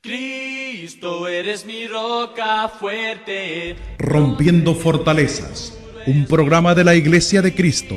Cristo, eres mi roca fuerte. Rompiendo Fortalezas, un programa de la Iglesia de Cristo.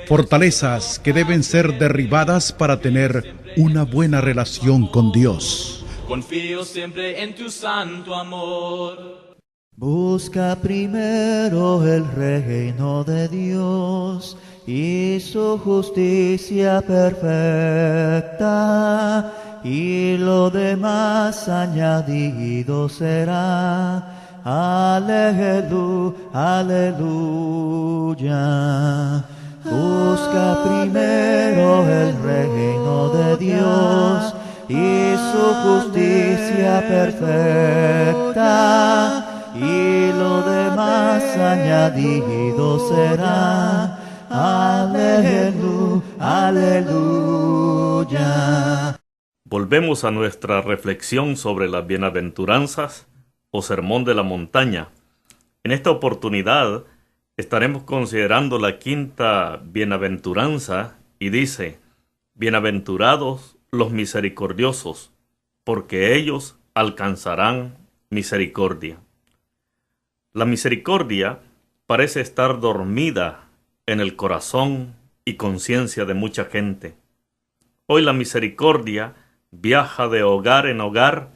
Fortalezas que deben ser derribadas para tener una buena relación con Dios. Confío siempre en tu santo amor. Busca primero el reino de Dios y su justicia perfecta, y lo demás añadido será. Aleluya, aleluya. Busca primero el reino de Dios y su justicia perfecta, y lo demás añadido será. Aleluya, aleluya. Volvemos a nuestra reflexión sobre las bienaventuranzas o sermón de la montaña. En esta oportunidad estaremos considerando la quinta bienaventuranza y dice: bienaventurados los misericordiosos, porque ellos alcanzarán misericordia. La misericordia parece estar dormida en el corazón y conciencia de mucha gente. Hoy la misericordia viaja de hogar en hogar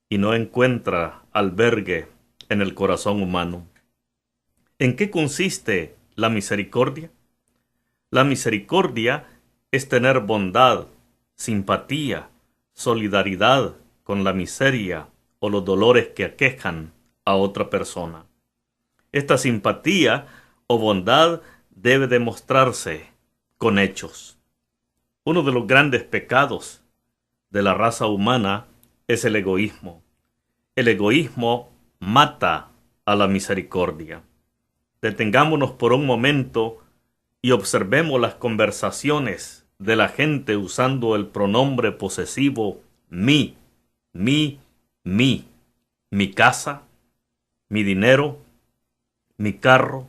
y no encuentra albergue en el corazón humano. ¿En qué consiste la misericordia? La misericordia es tener bondad, simpatía, solidaridad con la miseria o los dolores que aquejan a otra persona. Esta simpatía o bondad debe demostrarse con hechos. Uno de los grandes pecados de la raza humana es el egoísmo. El egoísmo mata a la misericordia. Detengámonos por un momento y observemos las conversaciones de la gente usando el pronombre posesivo mi, mi casa, mi dinero, mi carro,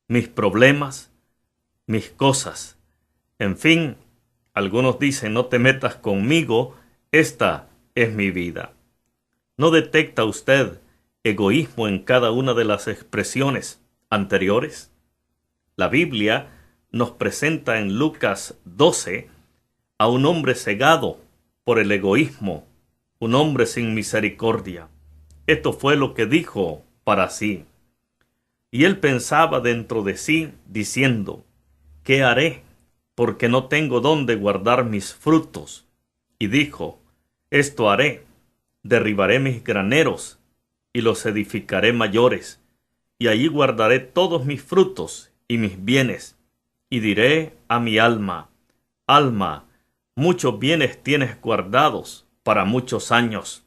mis problemas, mis cosas. En fin, algunos dicen: no te metas conmigo, esta es mi vida. ¿No detecta usted egoísmo en cada una de las expresiones anteriores? La Biblia nos presenta en Lucas 12 a un hombre cegado por el egoísmo, un hombre sin misericordia. Esto fue lo que dijo para sí. Y él pensaba dentro de sí, diciendo: ¿qué haré? Porque no tengo dónde guardar mis frutos. Y dijo: esto haré, derribaré mis graneros y los edificaré mayores, y allí guardaré todos mis frutos y mis bienes, y diré a mi alma: alma, muchos bienes tienes guardados para muchos años.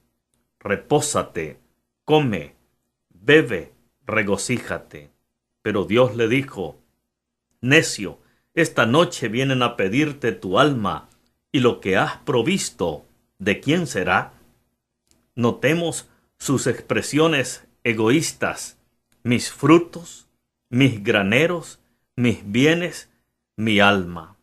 Repósate, come, bebe, regocíjate. Pero Dios le dijo: necio, esta noche vienen a pedirte tu alma, y lo que has provisto, ¿de quién será? Notemos sus expresiones egoístas: mis frutos, mis graneros, mis bienes, mi alma.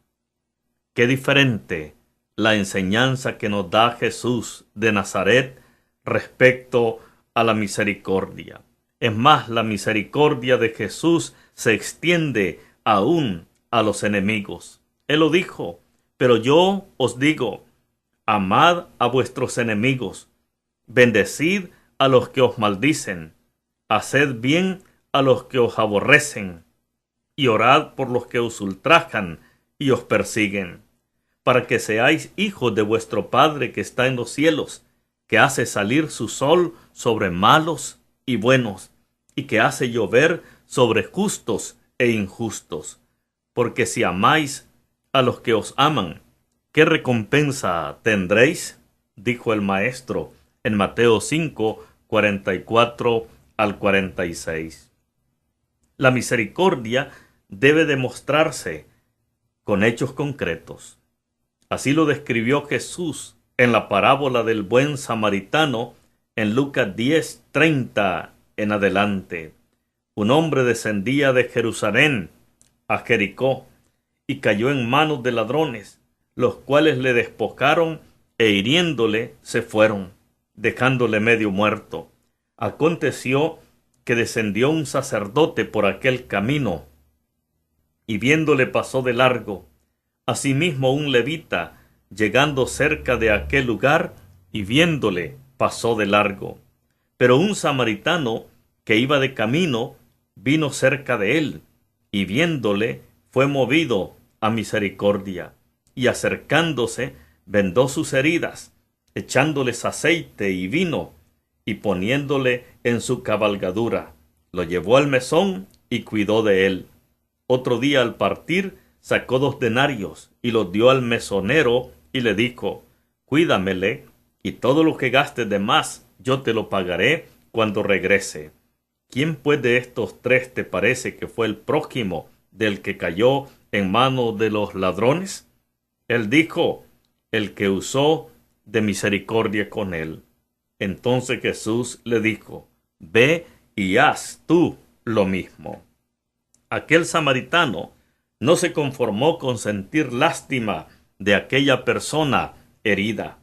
Qué diferente la enseñanza que nos da Jesús de Nazaret respecto a la misericordia. Es más, la misericordia de Jesús se extiende aún a los enemigos. Él lo dijo: pero yo os digo, amad a vuestros enemigos, bendecid a los que os maldicen, haced bien a los que os aborrecen, y orad por los que os ultrajan y os persiguen, para que seáis hijos de vuestro Padre que está en los cielos, que hace salir su sol sobre malos y buenos, y que hace llover sobre justos e injustos. Porque si amáis a los que os aman, ¿qué recompensa tendréis? Dijo el Maestro en Mateo 5, 44 al 46. La misericordia debe demostrarse con hechos concretos. Así lo describió Jesús en la parábola del buen samaritano en Lucas 10, 30 en adelante. Un hombre descendía de Jerusalén a Jericó y cayó en manos de ladrones, los cuales le despojaron e hiriéndole se fueron. dejándole medio muerto. Aconteció que descendió un sacerdote por aquel camino, y viéndole pasó de largo. Asimismo un levita, llegando cerca de aquel lugar, y viéndole pasó de largo. Pero un samaritano, que iba de camino, vino cerca de él, y viéndole fue movido a misericordia, y acercándose vendó sus heridas, echándoles aceite y vino, y poniéndole en su cabalgadura, lo llevó al mesón y cuidó de él. Otro día al partir sacó 2 denarios y los dio al mesonero y le dijo: cuídamele, y todo lo que gastes de más yo te lo pagaré cuando regrese. ¿Quién pues de estos 3 te parece que fue el prójimo del que cayó en manos de los ladrones? Él dijo: el que usó de misericordia con él. Entonces Jesús le dijo: ve y haz tú lo mismo. Aquel samaritano no se conformó con sentir lástima de aquella persona herida.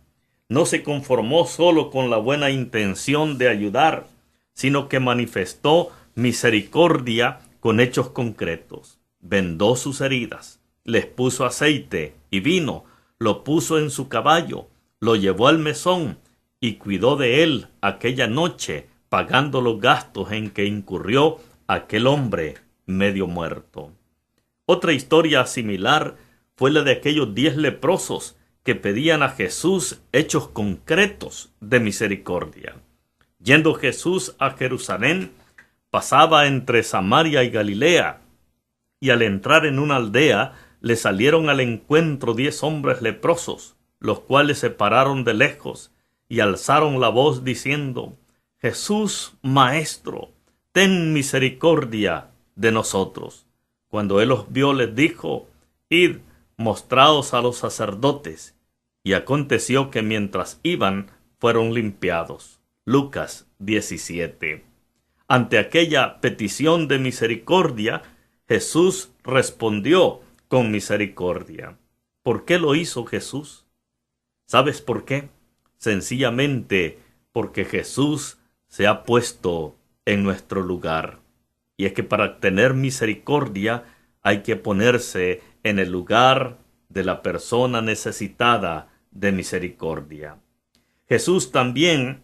No se conformó solo con la buena intención de ayudar, sino que manifestó misericordia con hechos concretos. Vendó sus heridas, les puso aceite y vino, lo puso en su caballo, lo llevó al mesón y cuidó de él aquella noche, pagando los gastos en que incurrió aquel hombre medio muerto. Otra historia similar fue la de aquellos 10 leprosos que pedían a Jesús hechos concretos de misericordia. Yendo Jesús a Jerusalén, pasaba entre Samaria y Galilea, y al entrar en una aldea, le salieron al encuentro 10 hombres leprosos, los cuales se pararon de lejos y alzaron la voz diciendo: Jesús, Maestro, ten misericordia de nosotros. Cuando él los vio, les dijo: id, mostraos a los sacerdotes. Y aconteció que mientras iban, fueron limpiados. Lucas 17. Ante aquella petición de misericordia, Jesús respondió con misericordia. ¿Por qué lo hizo Jesús? ¿Sabes por qué? Sencillamente porque Jesús se ha puesto en nuestro lugar. Y es que para tener misericordia hay que ponerse en el lugar de la persona necesitada de misericordia. Jesús también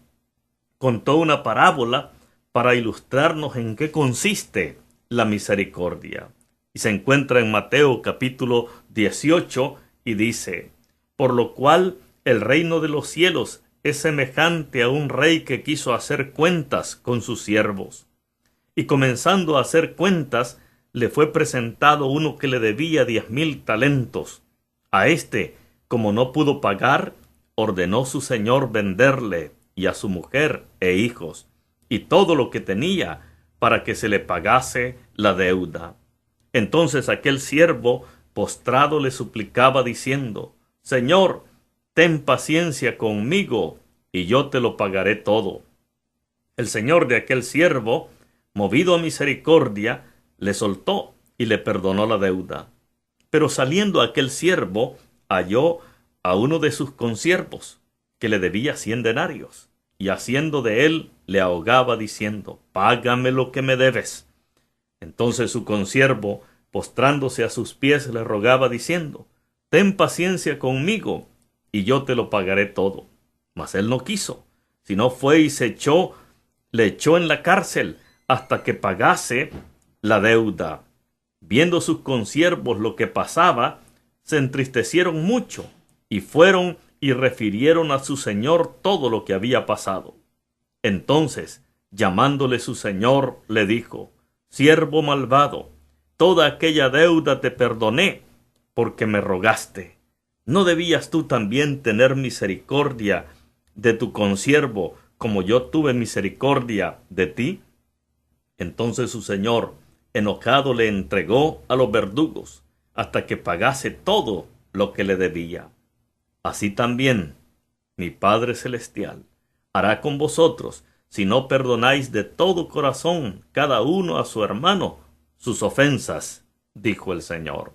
contó una parábola para ilustrarnos en qué consiste la misericordia. Y se encuentra en Mateo capítulo 18 y dice: por lo cual el reino de los cielos es semejante a un rey que quiso hacer cuentas con sus siervos. Y comenzando a hacer cuentas, le fue presentado uno que le debía 10,000 talentos. A éste, como no pudo pagar, ordenó su señor venderle y a su mujer e hijos, y todo lo que tenía, para que se le pagase la deuda. Entonces aquel siervo, postrado, le suplicaba diciendo: Señor, ten paciencia conmigo, y yo te lo pagaré todo. El señor de aquel siervo, movido a misericordia, le soltó y le perdonó la deuda. Pero saliendo aquel siervo, halló a uno de sus consiervos, que le debía 100 denarios, y haciendo de él, le ahogaba diciendo: págame lo que me debes. Entonces su consiervo, postrándose a sus pies, le rogaba diciendo: ten paciencia conmigo, y yo te lo pagaré todo. Mas él no quiso, sino fue y le echó en la cárcel, hasta que pagase la deuda. Viendo sus consiervos lo que pasaba, se entristecieron mucho, y fueron y refirieron a su señor todo lo que había pasado. Entonces, llamándole su señor, le dijo: siervo malvado, toda aquella deuda te perdoné, porque me rogaste. ¿No debías tú también tener misericordia de tu consiervo, como yo tuve misericordia de ti? Entonces su señor, enojado, le entregó a los verdugos, hasta que pagase todo lo que le debía. Así también mi Padre Celestial hará con vosotros, si no perdonáis de todo corazón cada uno a su hermano sus ofensas, dijo el Señor.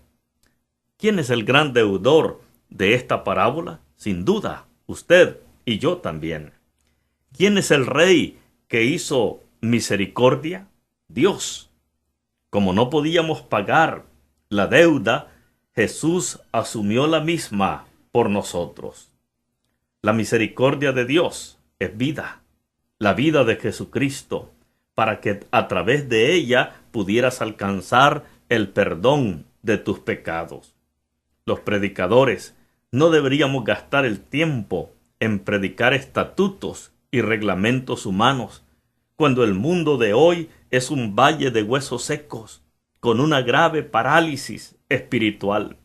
¿Quién es el gran deudor de esta parábola? Sin duda, usted y yo también. ¿Quién es el rey que hizo misericordia? Dios. Como no podíamos pagar la deuda, Jesús asumió la misma por nosotros. La misericordia de Dios es vida, la vida de Jesucristo, para que a través de ella pudieras alcanzar el perdón de tus pecados. Los predicadores no deberíamos gastar el tiempo en predicar estatutos y reglamentos humanos, cuando el mundo de hoy es un valle de huesos secos, con una grave parálisis espiritual.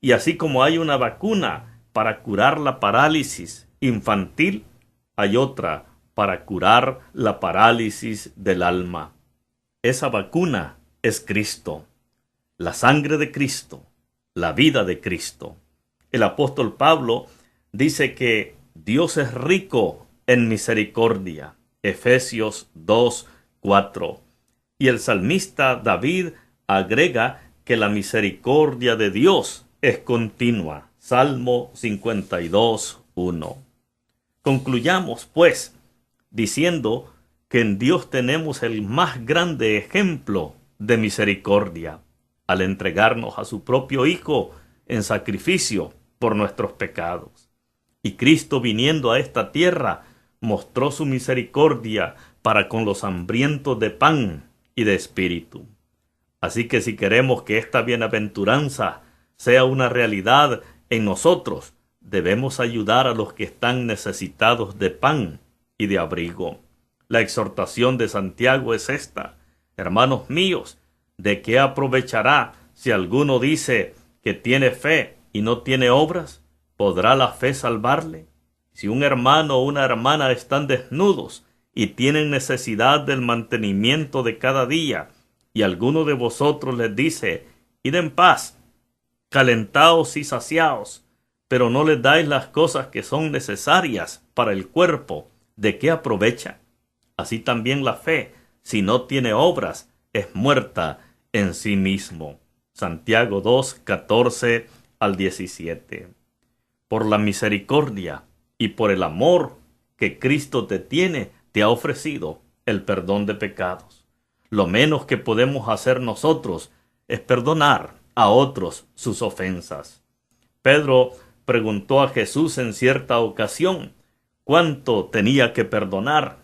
Y así como hay una vacuna para curar la parálisis infantil, hay otra para curar la parálisis del alma. Esa vacuna es Cristo, la sangre de Cristo, la vida de Cristo. El apóstol Pablo dice que Dios es rico en misericordia. Efesios 2:4. Y el salmista David agrega que la misericordia de Dios es continua. Salmo 52:1. Concluyamos, pues, diciendo que en Dios tenemos el más grande ejemplo de misericordia, al entregarnos a su propio Hijo en sacrificio por nuestros pecados. Y Cristo, viniendo a esta tierra, mostró su misericordia para con los hambrientos de pan y de espíritu. Así que si queremos que esta bienaventuranza sea una realidad en nosotros, debemos ayudar a los que están necesitados de pan y de abrigo. La exhortación de Santiago es esta: hermanos míos, ¿de qué aprovechará si alguno dice que tiene fe y no tiene obras? ¿Podrá la fe salvarle? Si un hermano o una hermana están desnudos y tienen necesidad del mantenimiento de cada día, y alguno de vosotros les dice: id en paz, calentaos y saciaos, pero no les dais las cosas que son necesarias para el cuerpo, ¿de qué aprovecha? Así también la fe, si no tiene obras, es muerta en sí mismo. Santiago 2:14-17. Por la misericordia y por el amor que Cristo te tiene, te ha ofrecido el perdón de pecados. Lo menos que podemos hacer nosotros es perdonar a otros sus ofensas. Pedro preguntó a Jesús en cierta ocasión cuánto tenía que perdonar.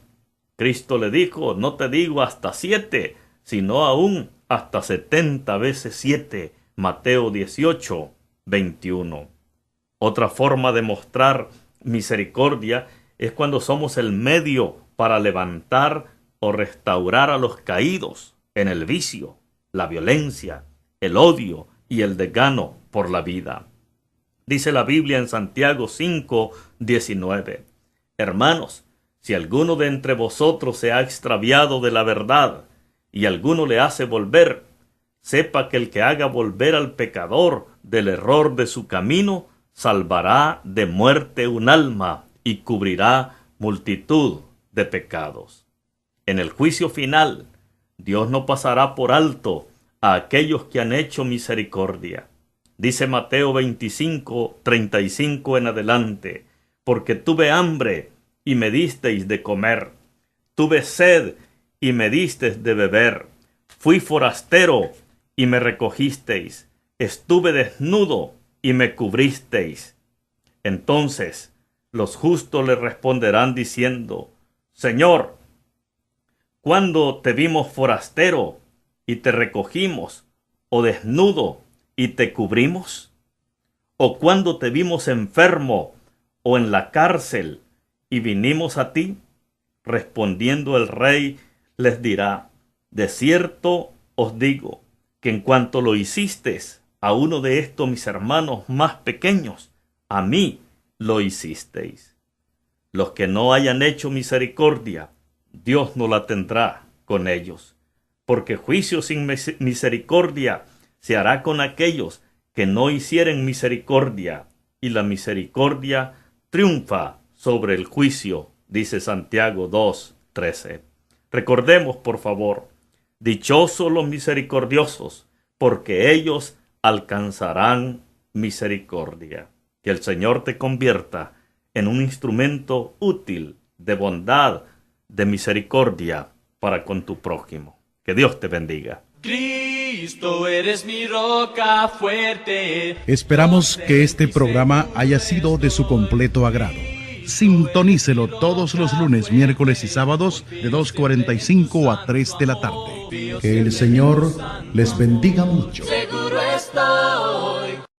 Cristo le dijo: no te digo hasta 7, sino aún hasta 70 veces 7. Mateo 18:21. Otra forma de mostrar misericordia es cuando somos el medio para levantar o restaurar a los caídos en el vicio, la violencia, el odio y el desgano por la vida. Dice la Biblia en Santiago 5:19: hermanos, si alguno de entre vosotros se ha extraviado de la verdad y alguno le hace volver, sepa que el que haga volver al pecador del error de su camino, salvará de muerte un alma y cubrirá multitud de pecados. En el juicio final, Dios no pasará por alto a aquellos que han hecho misericordia. Dice Mateo 25:35 en adelante: porque tuve hambre y me disteis de comer, tuve sed y me disteis de beber, fui forastero y me recogisteis, estuve desnudo y me cubristeis. Entonces los justos le responderán diciendo: Señor, ¿cuándo te vimos forastero y te recogimos, o desnudo y te cubrimos? ¿O cuándo te vimos enfermo o en la cárcel y vinimos a ti? Respondiendo el rey les dirá: de cierto os digo que en cuanto lo hicisteis a uno de estos mis hermanos más pequeños, a mí lo hicisteis. Los que no hayan hecho misericordia, Dios no la tendrá con ellos, porque juicio sin misericordia se hará con aquellos que no hicieren misericordia, y la misericordia triunfa sobre el juicio, dice Santiago 2:13. Recordemos, por favor: dichosos los misericordiosos, porque ellos alcanzarán misericordia. Que el Señor te convierta en un instrumento útil de bondad, de misericordia para con tu prójimo. Que Dios te bendiga. Cristo, eres mi roca fuerte. Esperamos que este programa haya sido de su completo agrado. Sintonícelo todos los lunes, miércoles y sábados de 2:45 a 3 de la tarde. Que el Señor les bendiga mucho. Seguro estoy